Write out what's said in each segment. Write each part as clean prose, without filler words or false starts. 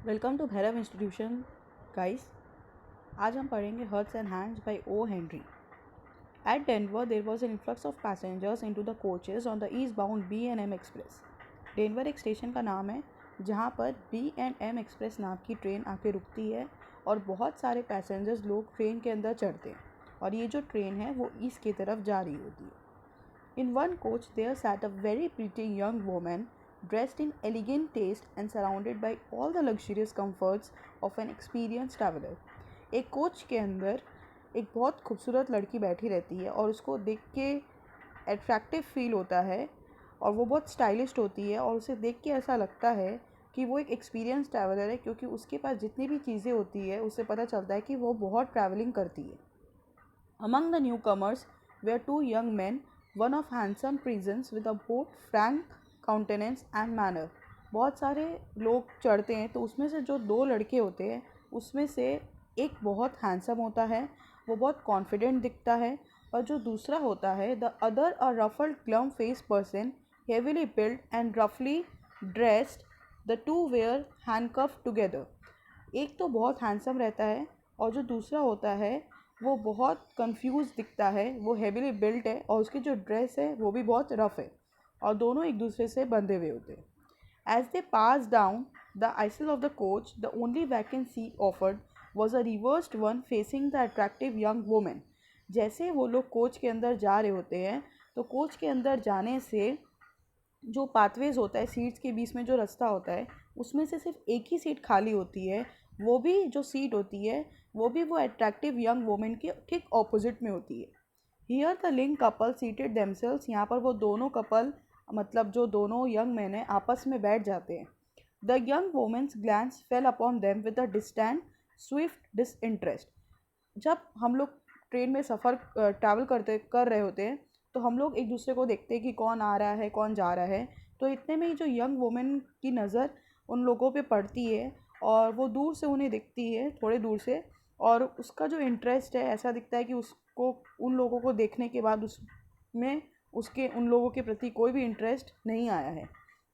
Welcome to Bhairav institution guys. आज हम पढ़ेंगे hearts and hands by O Henry. At Denver there was an influx of passengers into the coaches on the east bound B&M express. Denver एक station का नाम है जहाँ पर B&M express नाम की ट्रेन आके रुकती है और बहुत सारे पैसेंजर्स लोग ट्रेन के अंदर चढ़ते हैं और ये जो ट्रेन है वो ईस्ट की तरफ जा रही होती है। In one coach there sat a very pretty young woman dressed in elegant taste and surrounded by all the luxurious comforts of an experienced traveler. एक कोच के अंदर एक बहुत खूबसूरत लड़की बैठी रहती है और उसको देख के अट्रैक्टिव फील होता है और वो बहुत स्टाइलिश होती है और उसे देख के ऐसा लगता है कि वो एक एक्सपीरियंस ट्रैवलर है, क्योंकि उसके पास जितनी भी चीज़ें होती है उससे पता चलता है कि वो बहुत ट्रैवलिंग करती है। Among the newcomers were two young men, one of handsome presence with a both frank countenance and manner. बहुत सारे लोग चढ़ते हैं तो उसमें से जो दो लड़के होते हैं उसमें से एक बहुत हैंडसम होता है, वो बहुत कॉन्फिडेंट दिखता है, और जो दूसरा होता है the other a ruffled glum face person heavily build and रफली dressed, the two wear handcuff together. एक तो बहुत हैंडसम रहता है और जो दूसरा होता है वो बहुत कंफ्यूज दिखता है, वो हेवीली बिल्ट है और उसकी जो ड्रेस है वो भी बहुत रफ है और दोनों एक दूसरे से बंधे हुए होते हैं। As they pass down the aisle of the coach the only vacancy offered was a reversed one facing the attractive young women. जैसे वो लोग कोच के अंदर जा रहे होते हैं तो कोच के अंदर जाने से जो पाथवेज होता है, सीट्स के बीच में जो रास्ता होता है, उसमें से सिर्फ एक ही सीट खाली होती है। वो भी जो सीट होती है वो अट्रैक्टिव यंग वुमेन के ठीक ऑपोजिट में होती है। Here the link couple seated themselves, यहाँ पर वो दोनों कपल मतलब जो दोनों यंग मैन है आपस में बैठ जाते हैं। The young women's glance fell upon them with a distant swift disinterest. जब हम लोग ट्रेन में सफ़र ट्रैवल कर रहे होते हैं तो हम लोग एक दूसरे को देखते हैं कि कौन आ रहा है कौन जा रहा है। तो इतने में ही जो यंग वुमेन की नज़र उन लोगों पे पड़ती है और वो दूर से उन्हें दिखती है, थोड़े दूर से, और उसका जो इंटरेस्ट है ऐसा दिखता है कि उसको उन लोगों को देखने के बाद उसमें उसके उन लोगों के प्रति कोई भी इंटरेस्ट नहीं आया है।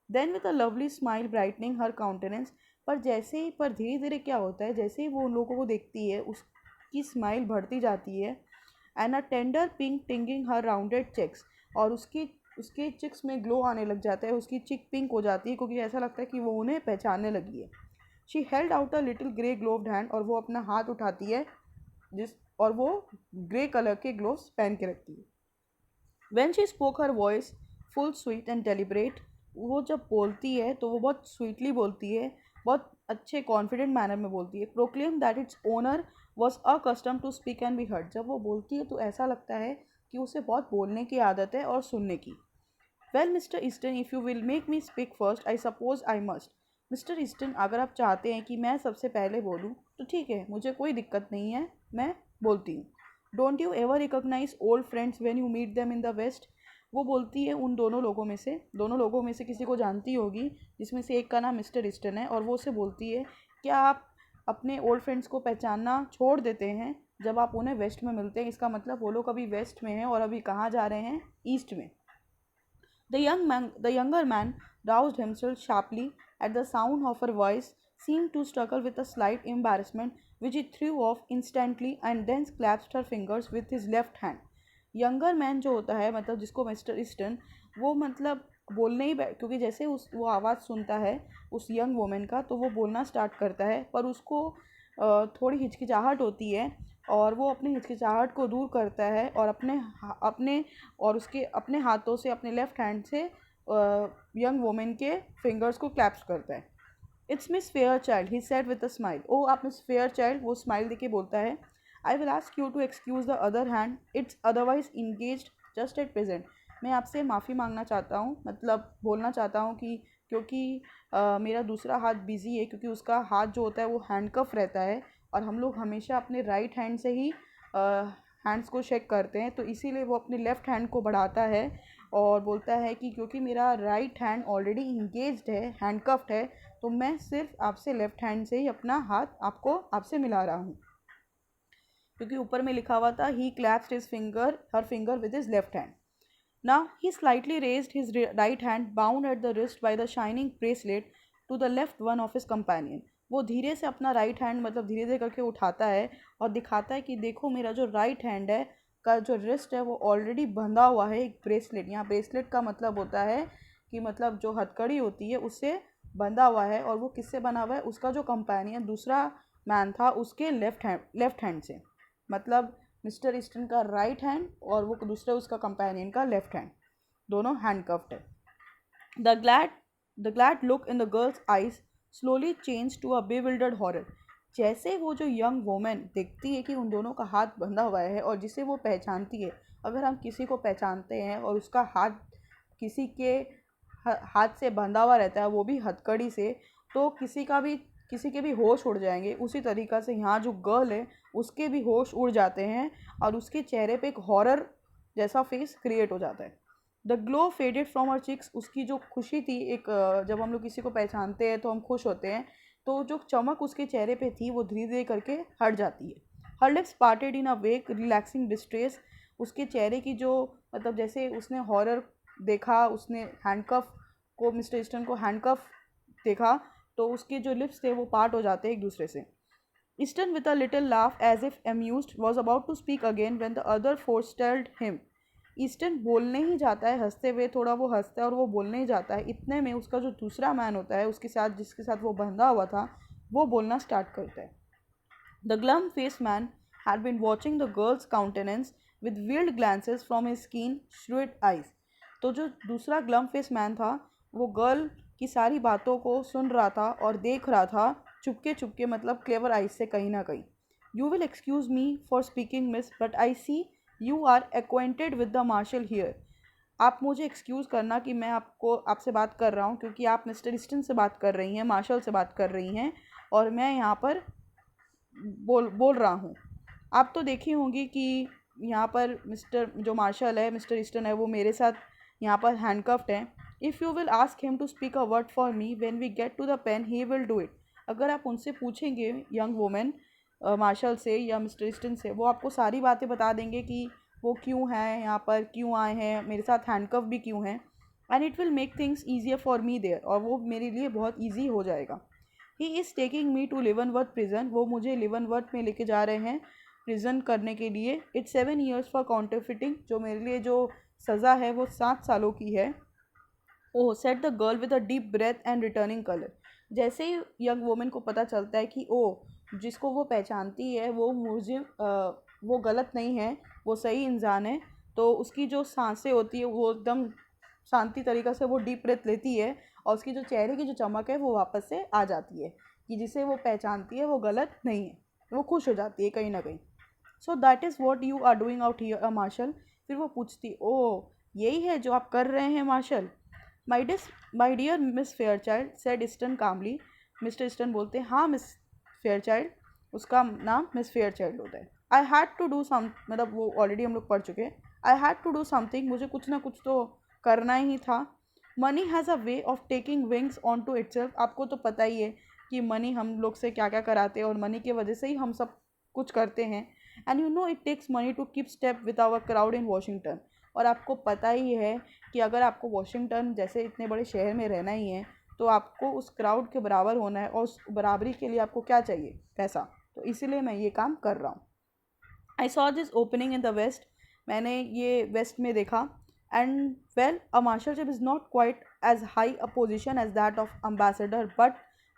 Then with a lovely smile brightening her countenance, पर धीरे धीरे क्या होता है, जैसे ही वो उन लोगों को देखती है उसकी स्माइल बढ़ती जाती है। And a tender pink tinging her rounded cheeks, और उसके चिक्स में ग्लो आने लग जाता है, उसकी चिक पिंक हो जाती है क्योंकि ऐसा लगता है कि वो उन्हें पहचानने लगी है। She held out a little grey gloved hand, और वो अपना हाथ उठाती है जिस और वो ग्रे कलर के ग्लोव्स पहन के रखती है। When she spoke her voice full sweet and deliberate, वो जब बोलती है तो वो बहुत स्वीटली बोलती है, बहुत अच्छे कॉन्फिडेंट मैनर में बोलती है। Proclaim that its owner was accustom to speak and be heard, जब वो बोलती है तो ऐसा लगता है कि उसे बहुत बोलने की आदत है और सुनने की। Well Mister Easton, if you will make me speak first I suppose I must. Mister Easton, अगर आप चाहते हैं कि मैं सबसे पहले बोलूँ तो ठीक है, मुझे कोई दिक्कत नहीं है, मैं बोलती हूँ। Don't you ever recognize old friends when you meet them in the west. वो बोलती है उन दोनों लोगों में से किसी को जानती होगी जिसमें से एक का नाम मिस्टर ईस्टन है, और वो उसे बोलती है क्या आप अपने ओल्ड फ्रेंड्स को पहचानना छोड़ देते हैं जब आप उन्हें वेस्ट में मिलते हैं? इसका मतलब वो लोग अभी वेस्ट में हैं और अभी कहाँ जा रहे हैं? ईस्ट में। The younger man roused himself sharply at the sound of her voice, seemed to struggle with a slight embarrassment, which he threw off instantly, and then clasped her fingers with his left hand. Younger man जो होता है, मतलब जिसको mister Easton, वो मतलब बोलने ही क्योंकि जैसे वो आवाज़ सुनता है उस यंग वुमेन का तो वो बोलना स्टार्ट करता है, पर उसको थोड़ी हिचकिचाहट होती है और वो अपनी हिचकिचाहट को दूर करता है और अपने हाथों से, अपने लेफ्ट हैंड से यंग वुमेन के फिंगर्स को क्लैप्स करता है। It's Miss Fairchild, he said with a smile. Oh आप मिस फेयर चाइल्ड, वो स्माइल देके बोलता है। I will ask you to excuse the other hand, it's otherwise engaged just at present. मैं आपसे माफ़ी मांगना चाहता हूँ, मतलब बोलना चाहता हूँ कि क्योंकि मेरा दूसरा हाथ बिज़ी है, क्योंकि उसका हाथ जो होता है वो हैंडकफ रहता है और हम लोग हमेशा अपने राइट हैंड से ही हैंड्स को शेक करते हैं, तो इसीलिए वो अपने लेफ़्ट हैंड को बढ़ाता है और बोलता है कि क्योंकि मेरा राइट हैंड ऑलरेडी इंगेज्ड है, हैंडकफ्ड है, तो मैं सिर्फ आपसे लेफ़्ट हैंड से ही अपना हाथ आपसे मिला रहा हूँ। क्योंकि ऊपर में लिखा हुआ था he clasped her finger with his left hand. Now he slightly raised his right hand, bound at the wrist by the shining bracelet, to the left one of his companion. वो धीरे से अपना राइट हैंड मतलब धीरे धीरे करके उठाता है और दिखाता है कि देखो मेरा जो राइट हैंड है का जो रिस्ट है वो ऑलरेडी बंधा हुआ है एक ब्रेसलेट। यहाँ ब्रेसलेट का मतलब होता है कि मतलब जो हथकड़ी होती है उससे बंधा हुआ है, और वो किससे बना हुआ है, उसका जो कंपेनियन दूसरा मैन था उसके लेफ्ट हैंड से। मतलब मिस्टर ईस्टन का राइट हैंड और वो दूसरे उसका कंपेनियन का लेफ्ट हैंड, दोनों हैंडकफ्ड है। The glad the glad look in the girl's eyes slowly changed to a bewildered horror. जैसे वो जो यंग वोमेन देखती है कि उन दोनों का हाथ बंधा हुआ है और जिसे वो पहचानती है, अगर हम किसी को पहचानते हैं और उसका हाथ किसी के हाथ से बंधा हुआ रहता है वो भी हथकड़ी से, तो किसी के भी होश उड़ जाएंगे। उसी तरीक़ा से यहाँ जो गर्ल है उसके भी होश उड़ जाते हैं और उसके चेहरे पे एक हॉरर जैसा फेस क्रिएट हो जाता है। The glow faded from her cheeks. उसकी जो खुशी थी, एक जब हम लोग किसी को पहचानते हैं तो हम खुश होते हैं, तो जो चमक उसके चेहरे पे थी वो धीरे धीरे करके हट जाती है। हर lips parted in a wake relaxing distress. उसके चेहरे की जो मतलब जैसे उसने हॉरर देखा, उसने हैंडकफ को मिस्टर ईस्टन को हैंडकफ देखा, तो उसके जो लिप्स थे वो पार्ट हो जाते हैं एक दूसरे से। Easton with a little laugh as if amused was about to speak again when the other forestalled him. Easton बोलने ही जाता है हंसते हुए, थोड़ा वो हंसता है और वो बोलने ही जाता है, इतने में उसका जो दूसरा मैन होता है उसके साथ जिसके साथ वो बंधा हुआ था वो बोलना स्टार्ट करता है। The glum faced man had been watching the girl's countenance with veiled glances from his keen, shrewd eyes. तो जो दूसरा ग्लम फेस मैन था वो गर्ल की सारी बातों को सुन रहा था और देख रहा था चुपके चुपके, मतलब क्लेवर आइज से कहीं ना कहीं। You will excuse me for speaking miss, but I see you are acquainted with the marshal here. आप मुझे एक्सक्यूज़ करना कि मैं आपसे बात कर रहा हूँ, क्योंकि आप मिस्टर ईस्टन से बात कर रही हैं, मार्शल से बात कर रही हैं, और मैं यहाँ पर बोल रहा हूँ। आप तो देखी होंगी कि यहाँ पर मिस्टर जो मार्शल है, मिस्टर ईस्टन है, वो मेरे साथ यहाँ पर हैंडकफ्ड है। If you will ask him to speak a word for me when we get to the pen he will do it. अगर आप उनसे पूछेंगे यंग वुमेन मार्शल से या मिस्टर ईस्टन से, वो आपको सारी बातें बता देंगे कि वो क्यों हैं यहाँ पर, क्यों आए हैं, मेरे साथ हैंडकफ भी क्यों हैं। And it will make things easier for me there, और वो मेरे लिए बहुत ईजी हो जाएगा। He is taking me to Leavenworth prison. वो मुझे लिवनवर्थ में लेके जा रहे हैं प्रिजन करने के लिए। It's 7 years for counterfeiting. जो मेरे लिए जो सज़ा है वो 7 सालों की है। Oh said the girl with a deep breath and returning colour. जैसे ही यंग वुमेन को पता चलता है कि ओ जिसको वो पहचानती है वो मुझे वो गलत नहीं है, वो सही इंसान है, तो उसकी जो सांसें होती है वो एकदम शांति तरीक़ा से वो डीप ब्रेथ लेती है और उसकी जो चेहरे की जो चमक है वो वापस से आ जाती है कि जिसे वो पहचानती है वो गलत नहीं है, वो खुश हो जाती है कहीं ना कहीं। So that is what you are doing out here marshal. फिर वो पूछती, ओ यही है जो आप कर रहे हैं marshal. My dear miss Fairchild said Easton calmly. Mister Easton बोलते हैं, हाँ मिस फेयरचाइल्ड, उसका नाम मिस फेयरचाइल्ड होता है। I had to do some, मतलब वो ऑलरेडी हम लोग पढ़ चुके हैं। I had to do something, मुझे कुछ ना कुछ तो करना ही था। Money has a way of taking wings on to itself. आपको तो पता ही है कि मनी हम लोग से क्या क्या कराते हैं और मनी की वजह से ही हम सब कुछ करते हैं। And you know it takes money to keep step with our crowd in Washington. और आपको पता ही है कि अगर आपको वॉशिंगटन जैसे इतने बड़े शहर में रहना ही है तो आपको उस क्राउड के बराबर होना है, और उस बराबरी के लिए आपको क्या चाहिए, पैसा। तो इसीलिए मैं ये काम कर रहा हूँ। I saw this opening in the west. मैंने ये वेस्ट में देखा। And well a marshalship is not quite as high a position as that of ambassador, but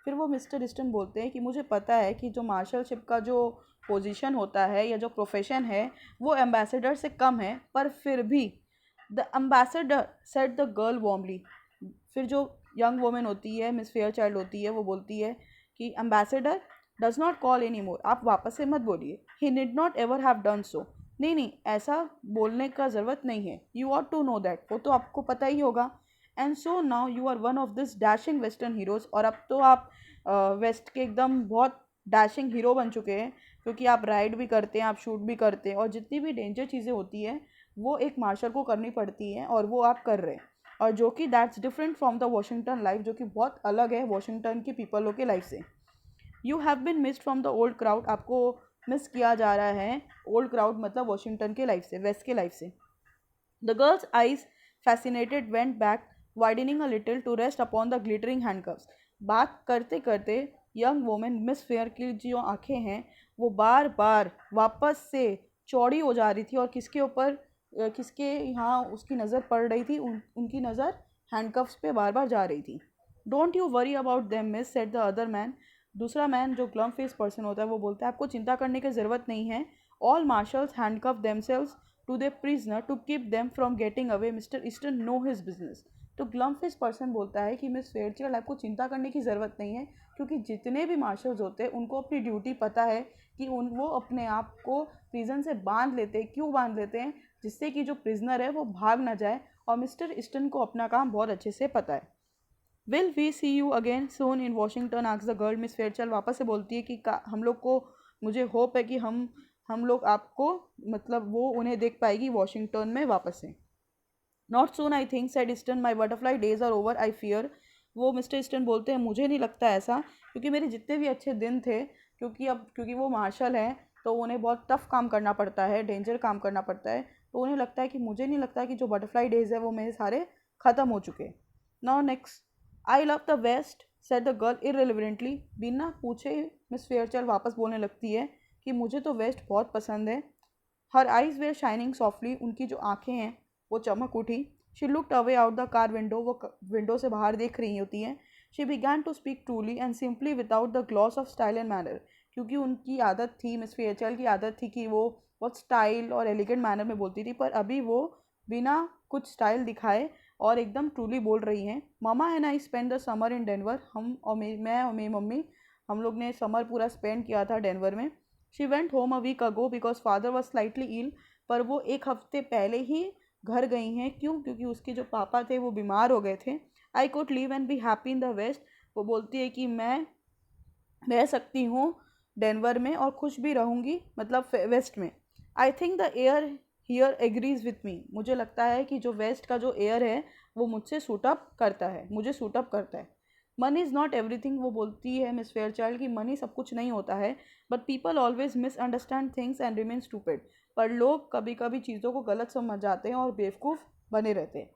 फिर वो मिस्टर ईस्टन बोलते हैं कि मुझे पता है कि जो मार्शलशिप का जो पोजीशन होता है या जो प्रोफेशन है वो एम्बेसडर से कम है, पर फिर भी the ambassador said the girl warmly. फिर जो यंग वोमेन होती है, मिस फेयर चाइल्ड होती है, वो बोलती है कि ambassador does not call any more. आप वापस से मत बोलिए। He did not ever have done so. नहीं नहीं, ऐसा बोलने का ज़रूरत नहीं है। You are to know that, वो तो आपको पता ही होगा। And so now you are one of this dashing western heroes. और अब तो आप वेस्ट के एकदम बहुत डैशिंग हीरो बन चुके हैं, क्योंकि आप राइड भी करते हैं, आप शूट भी करते हैं, और जितनी भी डेंजर चीज़ें होती हैं वो एक मार्शल को करनी पड़ती हैं और वो आप कर रहे हैं। और जो कि that's different from the Washington life, जो कि बहुत अलग है वॉशिंगटन की पीपलों के लाइफ से। You have been missed from the old crowd. आपको मिस किया जा रहा है ओल्ड क्राउड मतलब वॉशिंगटन के लाइफ से, वेस्ट के लाइफ से। The girls eyes fascinated went back, widening a little to rest upon the glittering handcuffs. बात करते करते यंग वोमेन मिस फेयर की जो आंखें हैं वो बार बार वापस से चौड़ी हो जा रही थी और किसके ऊपर किसके यहाँ उसकी नज़र पड़ रही थी, उनकी नज़र हैंडकफ्स पे बार बार जा रही थी. Don't you worry about them miss, said the other man. दूसरा मैन जो ग्लम फेस पर्सन होता है वो बोलता है आपको चिंता करने की ज़रूरत नहीं है. All marshals handcuff themselves to the prisoner to keep them from getting away. Mister Eastern know his business. तो ग्लम फेस पर्सन बोलता है कि मिस फेयरचाइल्ड आपको चिंता करने की ज़रूरत नहीं है, क्योंकि जितने भी मार्शल्स होते हैं उनको अपनी ड्यूटी पता है कि वो अपने आप को प्रिजन से बांध लेते हैं. क्यों बांध लेते हैं? जिससे कि जो प्रिजनर है वो भाग ना जाए. और मिस्टर ईस्टर्न को अपना काम बहुत अच्छे से पता है. Will we see you again soon in Washington, asks the girl. Miss Fairchild वापस से बोलती है कि हम लोग को, मुझे होप है कि हम लोग आपको, मतलब वो उन्हें देख पाएगी वॉशिंगटन में वापस से. Not soon I think, said Eastern. My butterfly days are over, I fear. वो मिस्टर ईस्टर्न बोलते हैं मुझे नहीं लगता ऐसा, क्योंकि मेरे जितने भी अच्छे दिन थे, क्योंकि वो मार्शल हैं तो उन्हें बहुत टफ काम करना पड़ता है, डेंजर काम करना पड़ता है, तो उन्हें लगता है कि मुझे नहीं लगता कि जो बटरफ्लाई डेज है वो मेरे सारे ख़त्म हो चुके. Now next. I love the west, said the girl irrelevantly. बिना पूछे मिस फेयरचाइल्ड वापस बोलने लगती है कि मुझे तो वेस्ट बहुत पसंद है. Her eyes were shining softly. उनकी जो आंखें हैं वो चमक उठी. She looked away out the car window. वो विंडो से बाहर देख रही होती हैं. She began to speak truly and simply without the gloss of style and manner. क्योंकि उनकी आदत थी, मिस फेयरचाइल्ड की आदत थी कि वो बहुत स्टाइल और एलिगेंट मैनर में बोलती थी, पर अभी वो बिना कुछ स्टाइल दिखाए और एकदम ट्रूली बोल रही हैं. Mama and I spend the summer in Denver. मैं और मेरी मम्मी, हम लोग ने समर पूरा स्पेंड किया था डेनवर में. She went home a week ago because father was slightly ill. पर वो एक हफ्ते पहले ही घर गई हैं. क्यों? क्योंकि उसके जो पापा थे वो बीमार हो गए थे. I could live and be happy in the west. वो बोलती है कि मैं रह सकती हूँ डेनवर में और खुश भी रहूँगी, मतलब वेस्ट में. I think the air here agrees with me. मुझे लगता है कि जो वेस्ट का जो एयर है वो मुझसे सूटअप करता है, मुझे सूटअप करता है. Money is not everything. वो बोलती है मिस फेयरचाइल्ड कि मनी सब कुछ नहीं होता है. But people always misunderstand things and remain stupid. पर लोग कभी कभी चीज़ों को गलत समझ जाते हैं और बेवकूफ़ बने रहते हैं.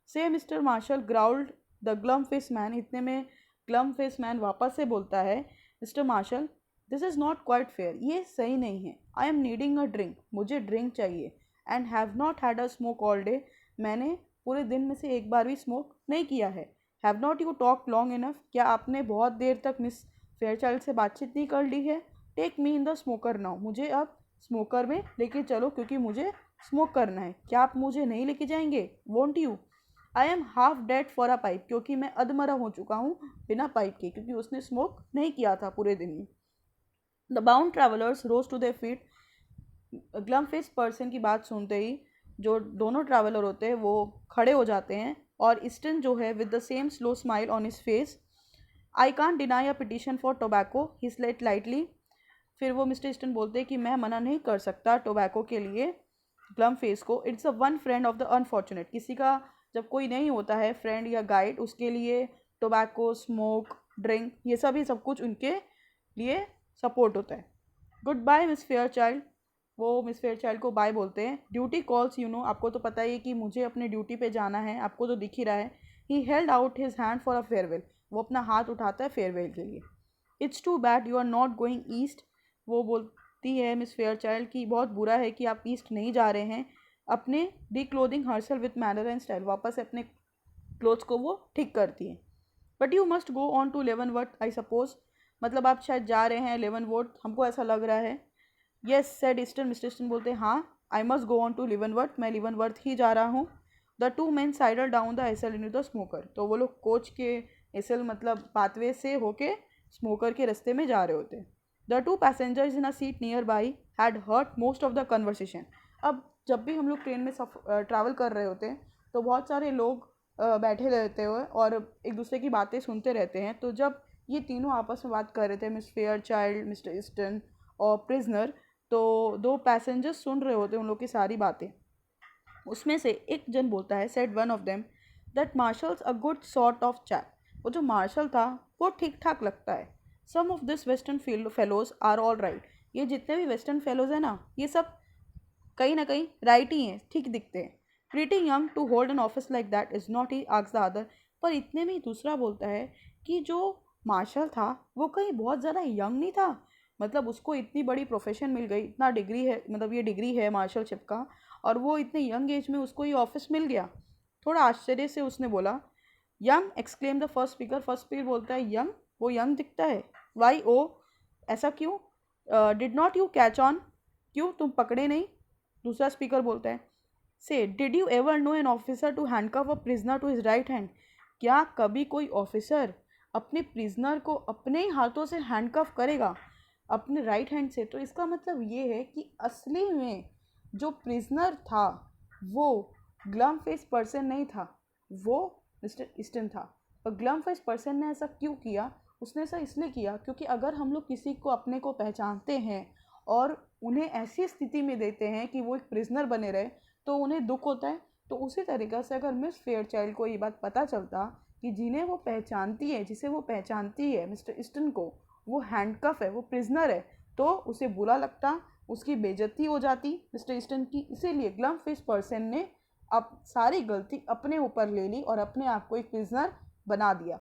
से Mister Marshall growled the glum face man. इतने में ग्लम फेस मैन वापस से बोलता है Mister Marshall, this is not quite fair. ये सही नहीं है. I am needing a drink. मुझे ड्रिंक चाहिए. And have not had a smoke all day. मैंने पूरे दिन में से एक बार भी स्मोक नहीं किया है. Have not you talk long enough. क्या आपने बहुत देर तक मिस फेयरचाइल्ड से बातचीत नहीं कर ली है? Take me in the smoker now. मुझे अब स्मोकर में लेके चलो, क्योंकि मुझे स्मोक करना है. क्या आप मुझे नहीं लेके जाएंगे? Won't you? I am half dead for a pipe. क्योंकि मैं अधमरा हो चुका हूँ बिना पाइप के, क्योंकि उसने स्मोक नहीं किया था पूरे दिन में. The bound travellers rose to their feet. Glum face person की बात सुनते ही जो दोनों ट्रैवलर होते हैं वो खड़े हो जाते हैं. और ईस्टर्न जो है with the same slow smile on his face. I can't deny a petition for tobacco, he slate lightly. फिर वो मिस्टर ईस्टर्न बोलते हैं कि मैं मना नहीं कर सकता टोबैको के लिए ग्लम फेस को. It's a one friend of the unfortunate. किसी का जब कोई नहीं होता है फ्रेंड या गाइड, उसके लिए टोबैको, स्मोक, ड्रिंक, ये सब कुछ उनके लिए सपोर्ट होता है. Goodbye miss Fairchild. वो मिस फेयर चाइल्ड को बाय बोलते हैं. Duty calls you know. आपको तो पता ही है कि मुझे अपने ड्यूटी पे जाना है, आपको तो दिख ही रहा है. He held out his hand for a farewell. वो अपना हाथ उठाता है फेयरवेल के लिए. It's too bad you are not going east. वो बोलती है मिस फेयर चाइल्ड की बहुत बुरा है कि आप ईस्ट नहीं जा रहे हैं. अपने the clothing herself with manner and style. वापस से अपने क्लोथ्स को वो ठीक करती है. But you must go on to Leavenworth I suppose. मतलब आप शायद जा रहे हैं लेवनवर्थ, हमको ऐसा लग रहा है. Yes said Easton. Mister eastern बोलते हैं हाँ, I must go on to Leavenworth. मैं लिवनवर्थ ही जा रहा हूँ. The two man sidle down the aisle in the smoker. तो वो लोग कोच के एसल मतलब पाथवे से होके स्मोकर के रास्ते में जा रहे होते हैं. The two passengers in a seat near by had heard most of the conversation. अब जब भी हम लोग ट्रेन में ट्रैवल कर रहे होते हैं तो बहुत सारे लोग बैठे रहते हुए और एक दूसरे की बातें सुनते रहते हैं. तो जब ये तीनों आपस में बात कर रहे थे, miss fair child, mister eastern और प्रिजनर, तो दो पैसेंजर्स सुन रहे होते हैं उन लोग की सारी बातें. उसमें से एक जन बोलता है, said one of them, that marshal's a good sort of chap. वो जो मार्शल था वो ठीक ठाक लगता है. Some of this western fellows are all right. ये जितने भी वेस्टर्न फेलोज हैं ना, ये सब कहीं ना कहीं राइट ही हैं, ठीक दिखते हैं. Pretty young to hold an office like that is not he, asks the other. पर इतने में ही दूसरा बोलता है कि जो मार्शल था वो कहीं बहुत ज़्यादा यंग नहीं था। मतलब उसको इतनी बड़ी प्रोफेशन मिल गई, इतना डिग्री है, मतलब ये डिग्री है मार्शलशिप का, और वो इतने यंग एज में उसको ये ऑफिस मिल गया। थोड़ा आश्चर्य से उसने बोला, young exclaim the first speaker. First speaker बोलता है यंग, वो यंग दिखता है। वाई ओ, ऐसा क्यों? Did not you catch on, क्यों तुम पकड़े नहीं? दूसरा स्पीकर बोलता है, say did you ever know an officer to handcuff a prisoner to his right hand. क्या कभी कोई ऑफिसर अपने प्रिजनर को अपने ही हाथों से हैंडकफ करेगा, अपने राइट हैंड से? तो इसका मतलब ये है कि असली में जो प्रिजनर था वो ग्लम फेस पर्सन नहीं था, वो मिस्टर ईस्टन था। और ग्लम फेस पर्सन ने ऐसा क्यों किया? उसने ऐसा इसलिए किया क्योंकि अगर हम लोग किसी को अपने को पहचानते हैं और उन्हें ऐसी स्थिति में देते हैं कि वो एक प्रिजनर बने रहे, तो उन्हें दुख होता है। तो उसी तरीक़े से अगर मिस फेयरचाइल्ड को ये बात पता चलता कि जिन्हें वो पहचानती है, जिसे वो पहचानती है, मिस्टर ईस्टन को, वो हैंडकफ है, वो प्रिजनर है, तो उसे बुरा लगता, उसकी बेइज्जती हो जाती मिस्टर ईस्टन की। इसीलिए ग्लम फेस पर्सन ने अब सारी गलती अपने ऊपर ले ली और अपने आप को एक प्रिजनर बना दिया।